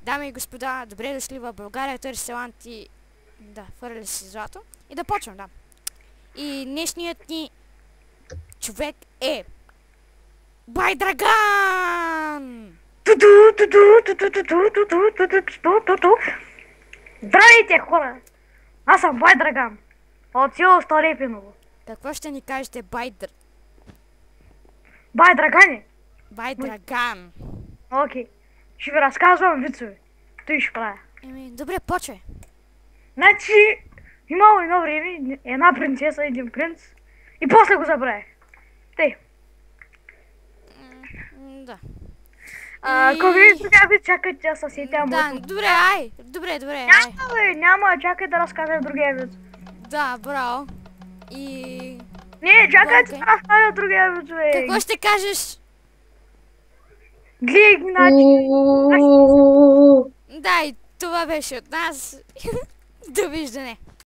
Дами и господа, добре дошли в България, търси таланти. Да, хвърля си злато. И да почвам, да. И днешният ни човек е Байдраган! Здравейте, хора! Аз съм Байдраган от село Старепиново. Какво ще ни кажете, Байдрагане? Байдраган? Окей. Ще ви разказвам вицове. Той ще правя. Добре, почвай. Значи, имало едно време една принцеса, един принц и после го забравих. Те. Да. Ако ви сега ви чакайте, аз съсетя Да, моето. добре, ай. Добре, ай. Няма, бе, няма, чакай да разкажа другия виц. Да, браво. И... Не, чакайте Окей. да разкажа другия виц, бе. Какво ще кажеш? Гледай ги, значи. Да, и това беше от нас. Довиждане.